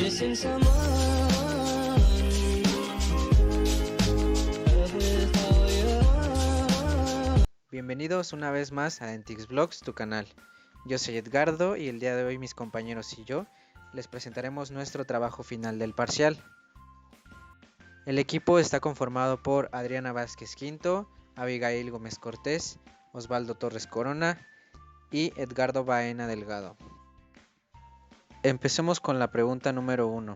missing someone. Bienvenidos una vez más a Dentix Vlogs, tu canal. Yo soy Edgardo y el día de hoy mis compañeros y yo les presentaremos nuestro trabajo final del parcial. El equipo está conformado por Adriana Vázquez Quinto, Abigail Gómez Cortés, Osvaldo Torres Corona y Edgardo Baena Delgado. Empecemos con la pregunta número 1.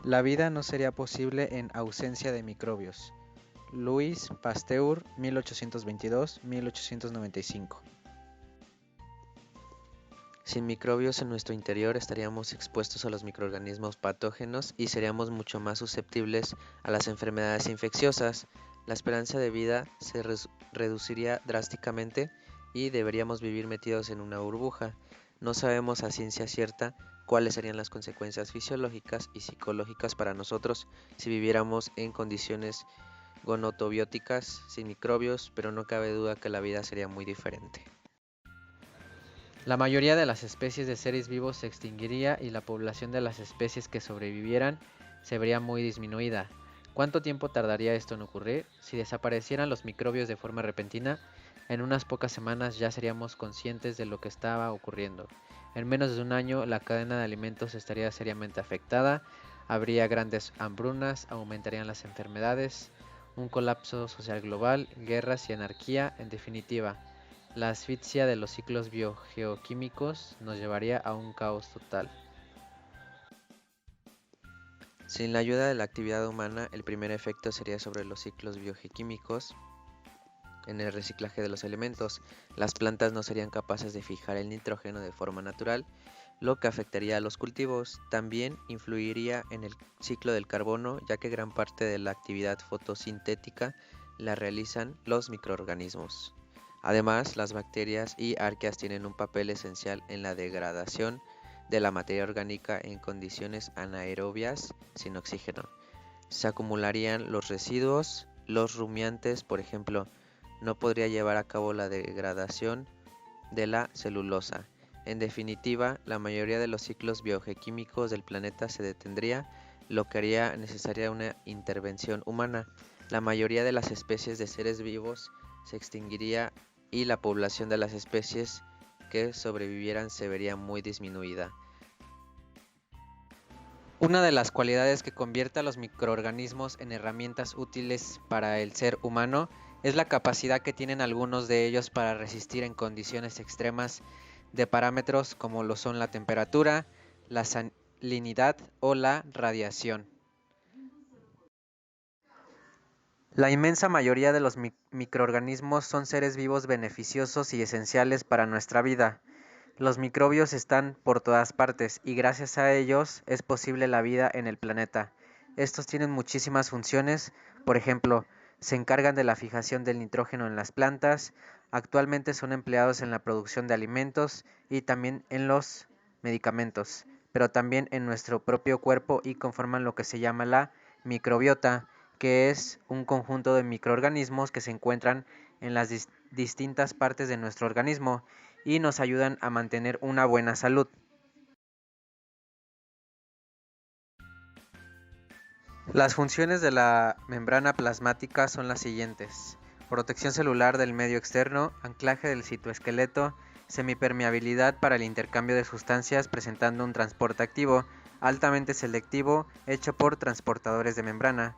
La vida no sería posible en ausencia de microbios. Louis Pasteur, 1822-1895. Sin microbios en nuestro interior estaríamos expuestos a los microorganismos patógenos y seríamos mucho más susceptibles a las enfermedades infecciosas. La esperanza de vida se reduciría drásticamente y deberíamos vivir metidos en una burbuja. No sabemos a ciencia cierta cuáles serían las consecuencias fisiológicas y psicológicas para nosotros si viviéramos en condiciones gonotobióticas sin microbios, pero no cabe duda que la vida sería muy diferente. La mayoría de las especies de seres vivos se extinguiría y la población de las especies que sobrevivieran se vería muy disminuida. ¿Cuánto tiempo tardaría esto en ocurrir? Si desaparecieran los microbios de forma repentina, en unas pocas semanas ya seríamos conscientes de lo que estaba ocurriendo. En menos de un año la cadena de alimentos estaría seriamente afectada, habría grandes hambrunas, aumentarían las enfermedades, un colapso social global, guerras y anarquía, en definitiva. La asfixia de los ciclos biogeoquímicos nos llevaría a un caos total. Sin la ayuda de la actividad humana, el primer efecto sería sobre los ciclos biogeoquímicos en el reciclaje de los alimentos. Las plantas no serían capaces de fijar el nitrógeno de forma natural, lo que afectaría a los cultivos. También influiría en el ciclo del carbono, ya que gran parte de la actividad fotosintética la realizan los microorganismos. Además, las bacterias y arqueas tienen un papel esencial en la degradación de la materia orgánica en condiciones anaerobias sin oxígeno. Se acumularían los residuos, los rumiantes, por ejemplo, no podría llevar a cabo la degradación de la celulosa. En definitiva, la mayoría de los ciclos biogeoquímicos del planeta se detendría, lo que haría necesaria una intervención humana. La mayoría de las especies de seres vivos se extinguiría y la población de las especies que sobrevivieran se vería muy disminuida. Una de las cualidades que convierte a los microorganismos en herramientas útiles para el ser humano es la capacidad que tienen algunos de ellos para resistir en condiciones extremas de parámetros como lo son la temperatura, la salinidad o la radiación. La inmensa mayoría de los microorganismos son seres vivos beneficiosos y esenciales para nuestra vida. Los microbios están por todas partes y gracias a ellos es posible la vida en el planeta. Estos tienen muchísimas funciones, por ejemplo, se encargan de la fijación del nitrógeno en las plantas, actualmente son empleados en la producción de alimentos y también en los medicamentos, pero también en nuestro propio cuerpo y conforman lo que se llama la microbiota, que es un conjunto de microorganismos que se encuentran en las distintas partes de nuestro organismo y nos ayudan a mantener una buena salud. Las funciones de la membrana plasmática son las siguientes: protección celular del medio externo, anclaje del citoesqueleto, semipermeabilidad para el intercambio de sustancias presentando un transporte activo, altamente selectivo, hecho por transportadores de membrana.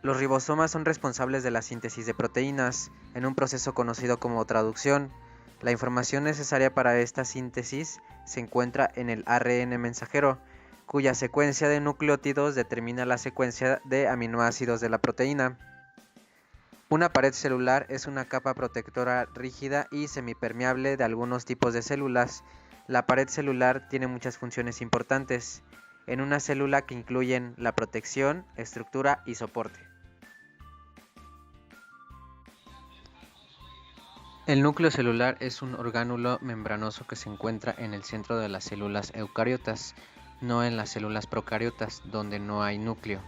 Los ribosomas son responsables de la síntesis de proteínas, en un proceso conocido como traducción. La información necesaria para esta síntesis se encuentra en el ARN mensajero, cuya secuencia de nucleótidos determina la secuencia de aminoácidos de la proteína. Una pared celular es una capa protectora rígida y semipermeable de algunos tipos de células. La pared celular tiene muchas funciones importantes en una célula que incluyen la protección, estructura y soporte. El núcleo celular es un orgánulo membranoso que se encuentra en el centro de las células eucariotas, no en las células procariotas, donde no hay núcleo.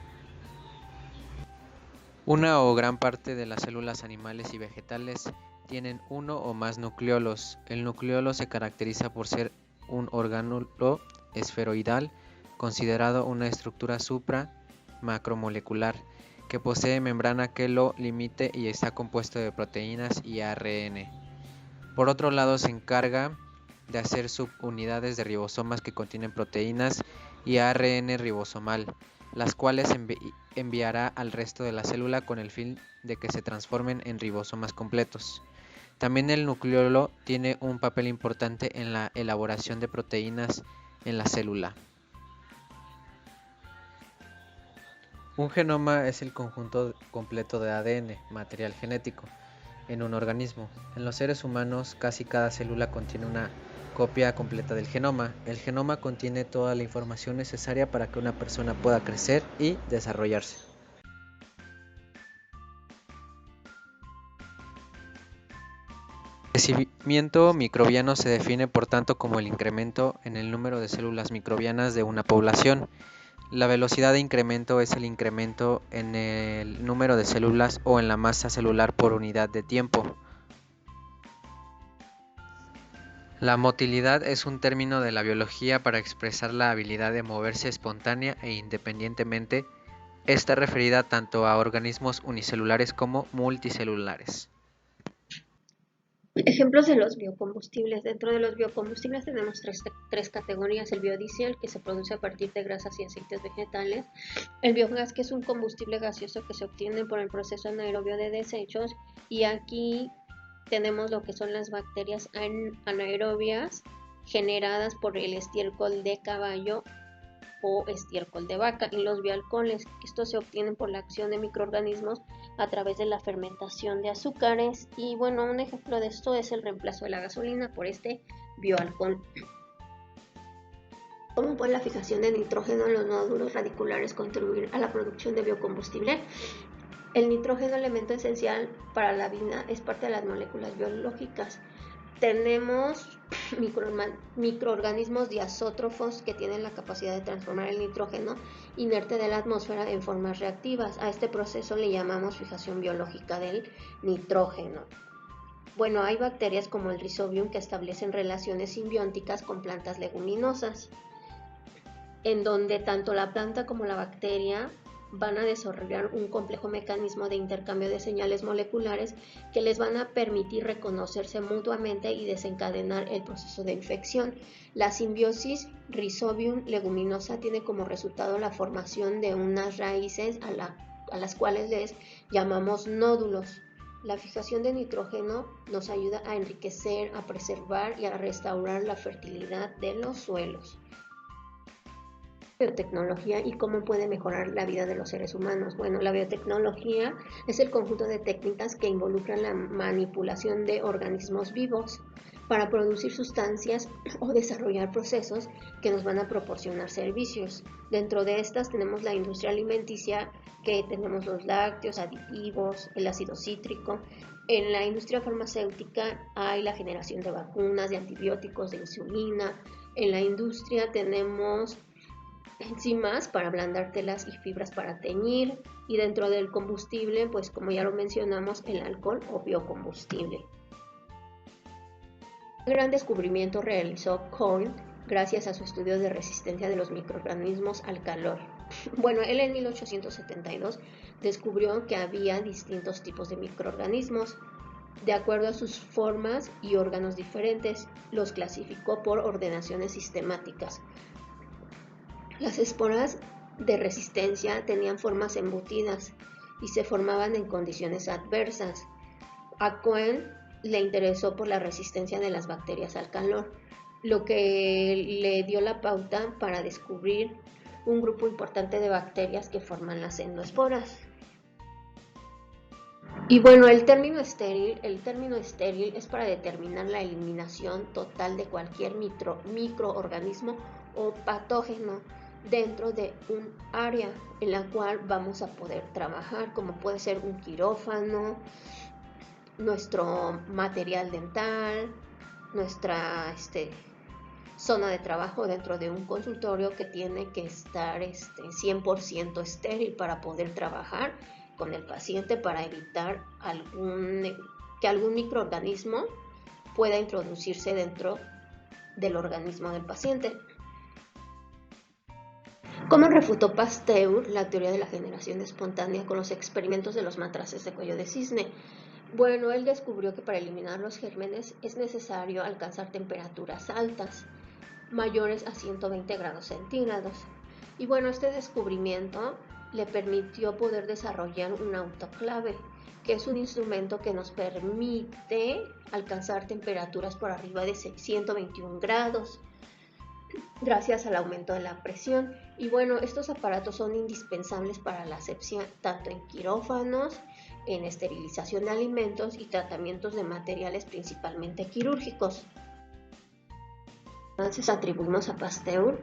Una o gran parte de las células animales y vegetales tienen uno o más nucleolos. El nucleolo se caracteriza por ser un orgánulo esferoidal considerado una estructura supra-macromolecular que posee membrana que lo limite y está compuesto de proteínas y ARN. Por otro lado, se encarga de hacer subunidades de ribosomas que contienen proteínas y ARN ribosomal, las cuales enviará al resto de la célula con el fin de que se transformen en ribosomas completos. También el nucleolo tiene un papel importante en la elaboración de proteínas en la célula. Un genoma es el conjunto completo de ADN, material genético, en un organismo. En los seres humanos, casi cada célula contiene una copia completa del genoma. El genoma contiene toda la información necesaria para que una persona pueda crecer y desarrollarse. El crecimiento microbiano se define por tanto como el incremento en el número de células microbianas de una población. La velocidad de incremento es el incremento en el número de células o en la masa celular por unidad de tiempo. La motilidad es un término de la biología para expresar la habilidad de moverse espontánea e independientemente. Está referida tanto a organismos unicelulares como multicelulares. Ejemplos de los biocombustibles. Dentro de los biocombustibles tenemos tres categorías. El biodiesel, que se produce a partir de grasas y aceites vegetales. El biogás, que es un combustible gaseoso que se obtiene por el proceso anaerobio de desechos. Y aquí tenemos lo que son las bacterias anaerobias generadas por el estiércol de caballo o estiércol de vaca, y los bioalcoholes. Estos se obtienen por la acción de microorganismos a través de la fermentación de azúcares. Y bueno, un ejemplo de esto es el reemplazo de la gasolina por este bioalcohol. ¿Cómo puede la fijación de nitrógeno en los nódulos radiculares contribuir a la producción de biocombustible? El nitrógeno, elemento esencial para la vida, es parte de las moléculas biológicas. Tenemos microorganismos diazótrofos que tienen la capacidad de transformar el nitrógeno inerte de la atmósfera en formas reactivas. A este proceso le llamamos fijación biológica del nitrógeno. Bueno, hay bacterias como el Rhizobium que establecen relaciones simbióticas con plantas leguminosas, en donde tanto la planta como la bacteria van a desarrollar un complejo mecanismo de intercambio de señales moleculares que les van a permitir reconocerse mutuamente y desencadenar el proceso de infección. La simbiosis Rhizobium leguminosa tiene como resultado la formación de unas raíces a las cuales les llamamos nódulos. La fijación de nitrógeno nos ayuda a enriquecer, a preservar y a restaurar la fertilidad de los suelos. Biotecnología y cómo puede mejorar la vida de los seres humanos. Bueno, la biotecnología es el conjunto de técnicas que involucran la manipulación de organismos vivos para producir sustancias o desarrollar procesos que nos van a proporcionar servicios. Dentro de estas tenemos la industria alimenticia, que tenemos los lácteos, aditivos, el ácido cítrico. En la industria farmacéutica hay la generación de vacunas, de antibióticos, de insulina. En la industria tenemos enzimas para ablandar telas y fibras para teñir, y dentro del combustible, pues como ya lo mencionamos, el alcohol o biocombustible. Un gran descubrimiento realizó Coyne gracias a su estudio de resistencia de los microorganismos al calor. Bueno, él en 1872 descubrió que había distintos tipos de microorganismos. De acuerdo a sus formas y órganos diferentes, los clasificó por ordenaciones sistemáticas. Las esporas de resistencia tenían formas embutidas y se formaban en condiciones adversas. A Cohen le interesó por la resistencia de las bacterias al calor, lo que le dio la pauta para descubrir un grupo importante de bacterias que forman las endoesporas. Y bueno, el término estéril es para determinar la eliminación total de cualquier microorganismo o patógeno dentro de un área en la cual vamos a poder trabajar, como puede ser un quirófano, nuestro material dental, nuestra zona de trabajo dentro de un consultorio que tiene que estar 100% estéril para poder trabajar con el paciente para evitar que algún microorganismo pueda introducirse dentro del organismo del paciente. ¿Cómo refutó Pasteur la teoría de la generación espontánea con los experimentos de los matraces de cuello de cisne? Bueno, él descubrió que para eliminar los gérmenes es necesario alcanzar temperaturas altas, mayores a 120 grados centígrados. Y bueno, este descubrimiento le permitió poder desarrollar un autoclave, que es un instrumento que nos permite alcanzar temperaturas por arriba de 121 grados, gracias al aumento de la presión. Y bueno, estos aparatos son indispensables para la asepsia tanto en quirófanos, en esterilización de alimentos y tratamientos de materiales principalmente quirúrgicos. Entonces atribuimos a Pasteur.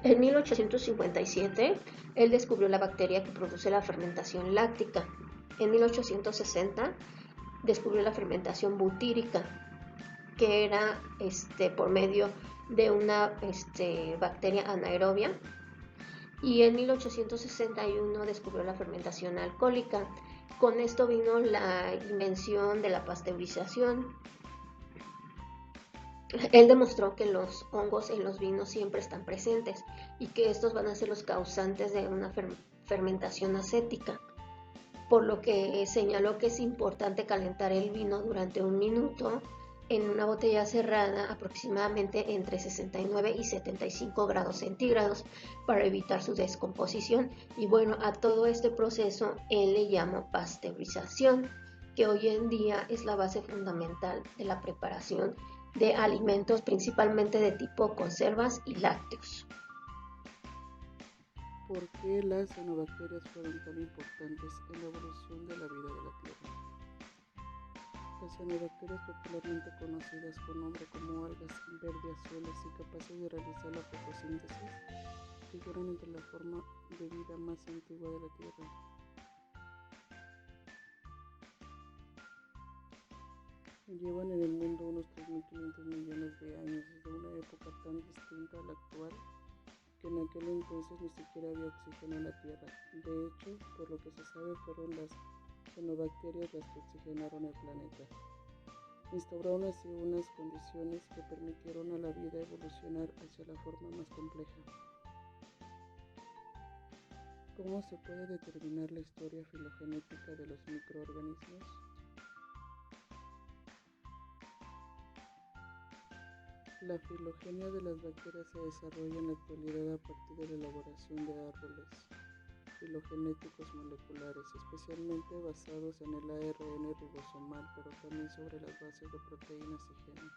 En 1857, él descubrió la bacteria que produce la fermentación láctica. En 1860, descubrió la fermentación butírica, que era por medio de una bacteria anaerobia. Y en 1861 descubrió la fermentación alcohólica. Con esto vino la invención de la pasteurización. Él demostró que los hongos en los vinos siempre están presentes y que estos van a ser los causantes de una fermentación acética, por lo que señaló que es importante calentar el vino durante 1 minuto en una botella cerrada aproximadamente entre 69 y 75 grados centígrados para evitar su descomposición. Y bueno, a todo este proceso él le llamó pasteurización, que hoy en día es la base fundamental de la preparación de alimentos principalmente de tipo conservas y lácteos. ¿Por qué las cianobacterias fueron tan importantes en la evolución de la vida de la Tierra? Las cianobacterias, popularmente conocidas con nombre como algas verde-azules y capaces de realizar la fotosíntesis, figuran entre la forma de vida más antigua de la Tierra. Llevan en el mundo unos 3.500 millones de años, desde una época tan distinta a la actual que en aquel entonces ni siquiera había oxígeno en la Tierra. De hecho, por lo que se sabe, fueron las cianobacterias las que oxigenaron el planeta. Instauraron así unas condiciones que permitieron a la vida evolucionar hacia la forma más compleja. ¿Cómo se puede determinar la historia filogenética de los microorganismos? La filogenia de las bacterias se desarrolla en la actualidad a partir de la elaboración de árboles filogenéticos moleculares, especialmente basados en el ARN ribosomal, pero también sobre las bases de proteínas y genes.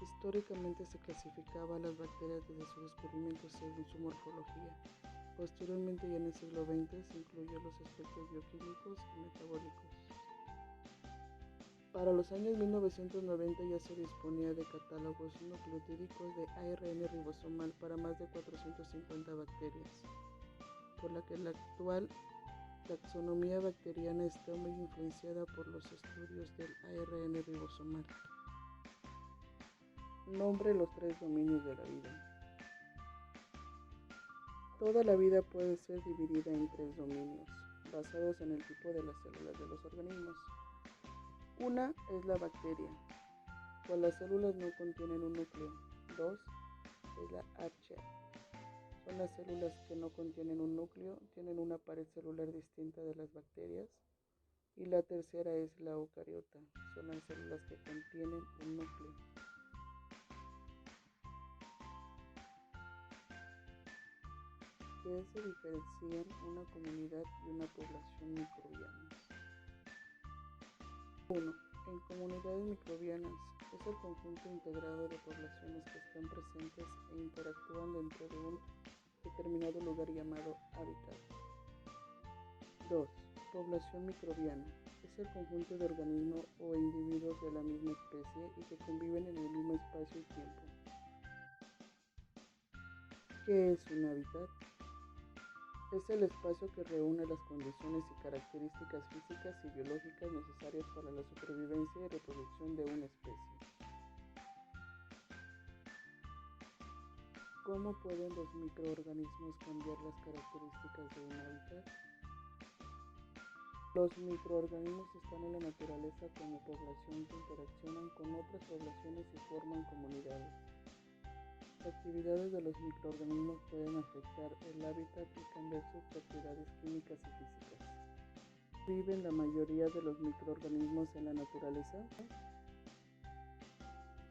Históricamente se clasificaba a las bacterias desde su descubrimiento según su morfología. Posteriormente, y en el siglo XX, se incluyó los aspectos bioquímicos y metabólicos. Para los años 1990 ya se disponía de catálogos nucleotídicos de ARN ribosomal para más de 450 bacterias, por la que la actual taxonomía bacteriana está muy influenciada por los estudios del ARN ribosomal. Nombre los 3 dominios de la vida. Toda la vida puede ser dividida en 3 dominios, basados en el tipo de las células de los organismos. Una es la bacteria, pues las células no contienen un núcleo. 2 es la archaea. Son las células que no contienen un núcleo, tienen una pared celular distinta de las bacterias. Y la tercera es la eucariota, son las células que contienen un núcleo. ¿Qué se diferencian una comunidad y una población microbianas? 1. En comunidades microbianas es el conjunto integrado de poblaciones que están presentes e interactúan dentro de un determinado lugar llamado hábitat. 2. Población microbiana es el conjunto de organismos o individuos de la misma especie y que conviven en el mismo espacio y tiempo. ¿Qué es un hábitat? Es el espacio que reúne las condiciones y características físicas y biológicas necesarias para la supervivencia y reproducción de una especie. ¿Cómo pueden los microorganismos cambiar las características de un hábitat? Los microorganismos están en la naturaleza como población que interaccionan con otras poblaciones y forman comunidades. Las actividades de los microorganismos pueden afectar el hábitat y cambiar sus propiedades químicas y físicas. ¿Viven la mayoría de los microorganismos en la naturaleza?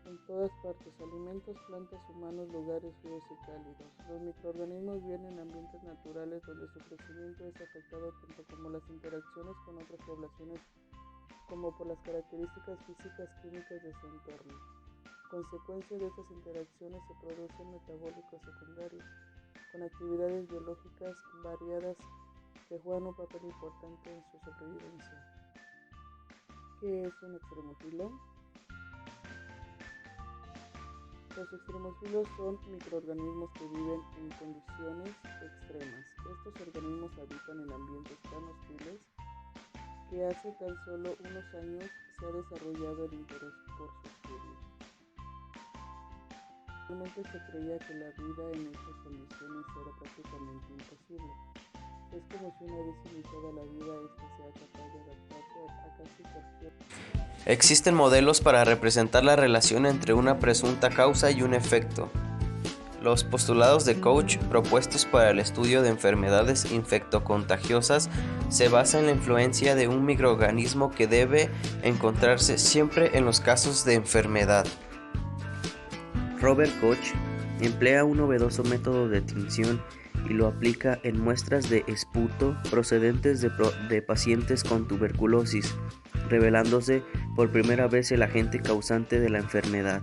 En todas partes, alimentos, plantas, humanos, lugares fríos y cálidos. Los microorganismos viven en ambientes naturales donde su crecimiento es afectado tanto como las interacciones con otras poblaciones como por las características físicas químicas de su entorno. Consecuencia de estas interacciones se producen metabólicos secundarios, con actividades biológicas variadas que juegan un papel importante en su sobrevivencia. ¿Qué es un extremófilo? Los extremófilos son microorganismos que viven en condiciones extremas. Estos organismos habitan en ambientes tan hostiles que hace tan solo unos años se ha desarrollado el interés por su estudio. Realmente se creía que la vida en estas condiciones era prácticamente imposible. Es como si una vez iniciada la vida, esta sea capaz de adaptarse a casi cualquier. Existen modelos para representar la relación entre una presunta causa y un efecto. Los postulados de Koch propuestos para el estudio de enfermedades infectocontagiosas se basan en la influencia de un microorganismo que debe encontrarse siempre en los casos de enfermedad. Robert Koch emplea un novedoso método de tinción y lo aplica en muestras de esputo procedentes de pacientes con tuberculosis, revelándose por primera vez el agente causante de la enfermedad.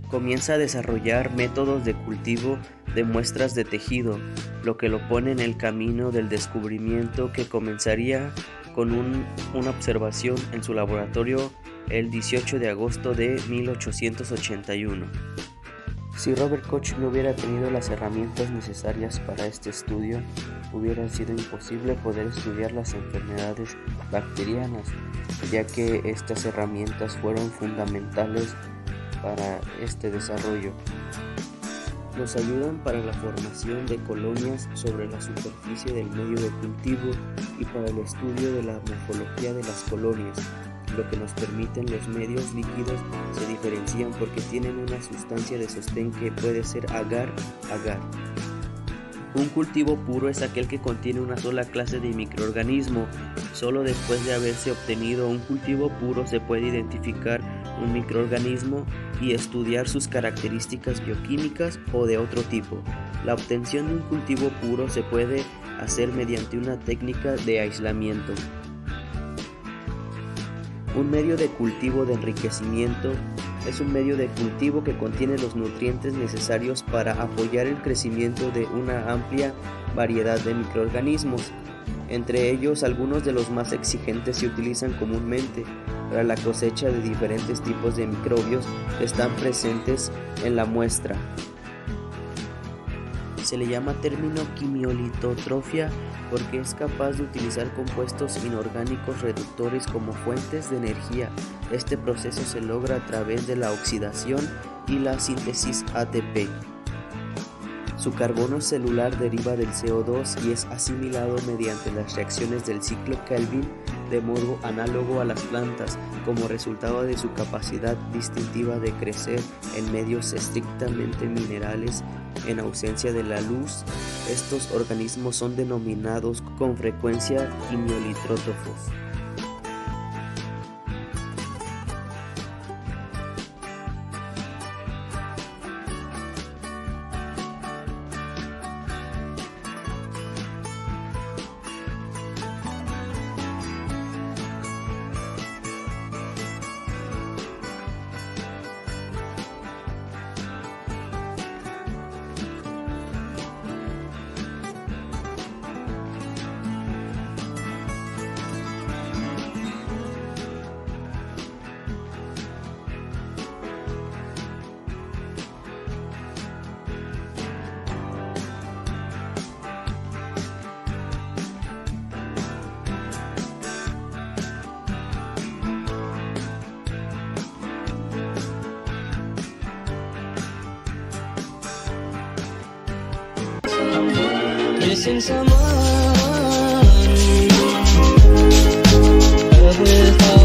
Comienza a desarrollar métodos de cultivo de muestras de tejido, lo que lo pone en el camino del descubrimiento que comenzaría con una observación en su laboratorio el 18 de agosto de 1881. Si Robert Koch no hubiera tenido las herramientas necesarias para este estudio, hubiera sido imposible poder estudiar las enfermedades bacterianas, ya que estas herramientas fueron fundamentales para este desarrollo. Nos ayudan para la formación de colonias sobre la superficie del medio de cultivo y para el estudio de la morfología de las colonias. Lo que nos permiten los medios líquidos se diferencian porque tienen una sustancia de sostén que puede ser agar-agar. Un cultivo puro es aquel que contiene una sola clase de microorganismo. Solo después de haberse obtenido un cultivo puro se puede identificar un microorganismo y estudiar sus características bioquímicas o de otro tipo. La obtención de un cultivo puro se puede hacer mediante una técnica de aislamiento. Un medio de cultivo de enriquecimiento es un medio de cultivo que contiene los nutrientes necesarios para apoyar el crecimiento de una amplia variedad de microorganismos. Entre ellos, algunos de los más exigentes se utilizan comúnmente para la cosecha de diferentes tipos de microbios que están presentes en la muestra. Se le llama término quimiolitotrofia porque es capaz de utilizar compuestos inorgánicos reductores como fuentes de energía. Este proceso se logra a través de la oxidación y la síntesis ATP. Su carbono celular deriva del CO2 y es asimilado mediante las reacciones del ciclo Calvin de modo análogo a las plantas, como resultado de su capacidad distintiva de crecer en medios estrictamente minerales en ausencia de la luz. Estos organismos son denominados con frecuencia quimiolitrótrofos. Missing someone love without